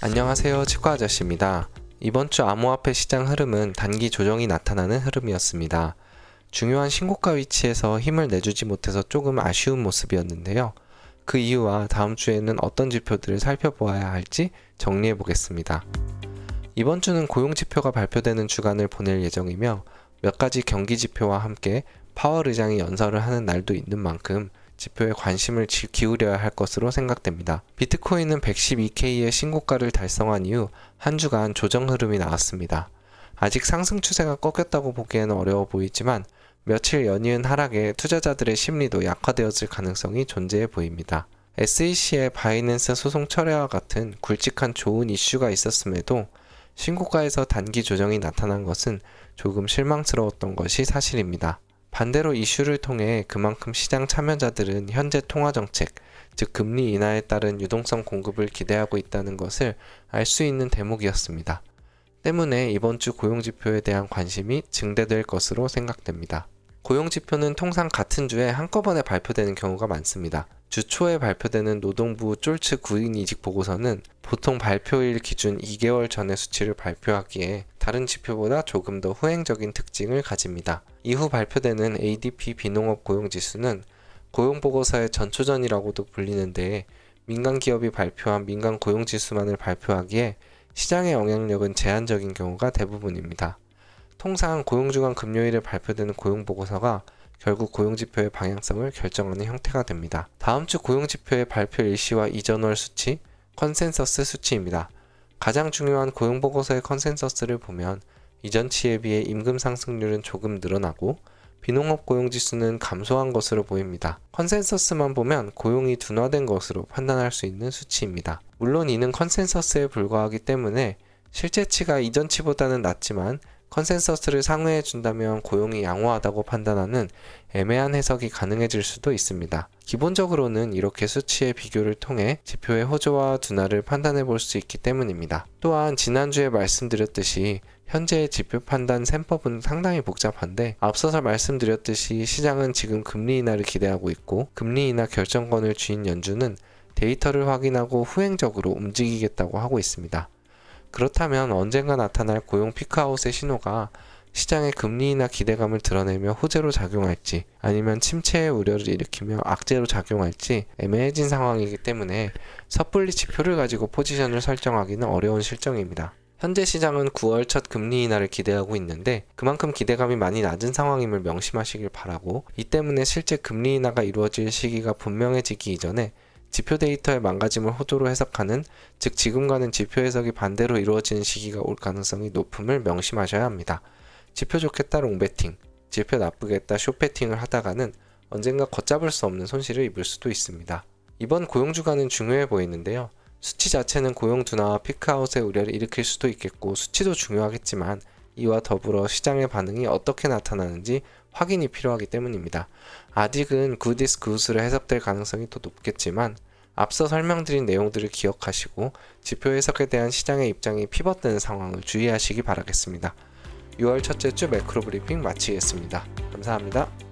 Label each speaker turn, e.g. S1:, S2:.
S1: 안녕하세요, 치과 아저씨입니다. 이번 주 암호화폐 시장 흐름은 단기 조정이 나타나는 흐름이었습니다. 중요한 신고가 위치에서 힘을 내주지 못해서 조금 아쉬운 모습이었는데요. 그 이유와 다음 주에는 어떤 지표들을 살펴보아야 할지 정리해 보겠습니다. 이번 주는 고용 지표가 발표되는 주간을 보낼 예정이며 몇 가지 경기 지표와 함께 파월 의장이 연설을 하는 날도 있는 만큼 지표에 관심을 기울여야 할 것으로 생각됩니다. 비트코인은 112K의 신고가를 달성한 이후 한 주간 조정 흐름이 나왔습니다. 아직 상승 추세가 꺾였다고 보기에는 어려워 보이지만 며칠 연이은 하락에 투자자들의 심리도 약화되었을 가능성이 존재해 보입니다. SEC의 바이낸스 소송 철회와 같은 굵직한 좋은 이슈가 있었음에도 신고가에서 단기 조정이 나타난 것은 조금 실망스러웠던 것이 사실입니다. 반대로 이슈를 통해 그만큼 시장 참여자들은 현재 통화정책, 즉 금리 인하에 따른 유동성 공급을 기대하고 있다는 것을 알 수 있는 대목이었습니다. 때문에 이번 주 고용지표에 대한 관심이 증대될 것으로 생각됩니다. 고용지표는 통상 같은 주에 한꺼번에 발표되는 경우가 많습니다. 주 초에 발표되는 노동부 쫄츠 9인 이직 보고서는 보통 발표일 기준 2개월 전의 수치를 발표하기에 다른 지표보다 조금 더 후행적인 특징을 가집니다. 이후 발표되는 ADP 비농업 고용지수는 고용보고서의 전초전이라고도 불리는데 민간 기업이 발표한 민간 고용지수만을 발표하기에 시장의 영향력은 제한적인 경우가 대부분입니다. 통상 고용주간 금요일에 발표되는 고용보고서가 결국 고용지표의 방향성을 결정하는 형태가 됩니다. 다음 주 고용지표의 발표 일시와 이전월 수치, 컨센서스 수치입니다. 가장 중요한 고용보고서의 컨센서스를 보면 이전치에 비해 임금 상승률은 조금 늘어나고 비농업 고용지수는 감소한 것으로 보입니다. 컨센서스만 보면 고용이 둔화된 것으로 판단할 수 있는 수치입니다. 물론 이는 컨센서스에 불과하기 때문에 실제치가 이전치보다는 낮지만 컨센서스를 상회해 준다면 고용이 양호하다고 판단하는 애매한 해석이 가능해질 수도 있습니다. 기본적으로는 이렇게 수치의 비교를 통해 지표의 호조와 둔화를 판단해 볼 수 있기 때문입니다. 또한 지난주에 말씀드렸듯이 현재의 지표 판단 셈법은 상당히 복잡한데 앞서서 말씀드렸듯이 시장은 지금 금리 인하를 기대하고 있고 금리 인하 결정권을 쥐인 연준은 데이터를 확인하고 후행적으로 움직이겠다고 하고 있습니다. 그렇다면 언젠가 나타날 고용 피크아웃의 신호가 시장의 금리 인하 기대감을 드러내며 호재로 작용할지 아니면 침체의 우려를 일으키며 악재로 작용할지 애매해진 상황이기 때문에 섣불리 지표를 가지고 포지션을 설정하기는 어려운 실정입니다. 현재 시장은 9월 첫 금리 인하를 기대하고 있는데 그만큼 기대감이 많이 낮은 상황임을 명심하시길 바라고 이 때문에 실제 금리 인하가 이루어질 시기가 분명해지기 이전에 지표 데이터의 망가짐을 호조로 해석하는 즉 지금과는 지표 해석이 반대로 이루어지는 시기가 올 가능성이 높음을 명심하셔야 합니다. 지표 좋겠다 롱배팅, 지표 나쁘겠다 숏배팅을 하다가는 언젠가 걷잡을 수 없는 손실을 입을 수도 있습니다. 이번 고용주간은 중요해 보이는데요. 수치 자체는 고용 둔화와 피크아웃의 우려를 일으킬 수도 있겠고 수치도 중요하겠지만 이와 더불어 시장의 반응이 어떻게 나타나는지 확인이 필요하기 때문입니다. 아직은 good is good으로 해석될 가능성이 더 높겠지만 앞서 설명드린 내용들을 기억하시고 지표 해석에 대한 시장의 입장이 피벗되는 상황을 주의하시기 바라겠습니다. 6월 첫째 주 매크로 브리핑 마치겠습니다. 감사합니다.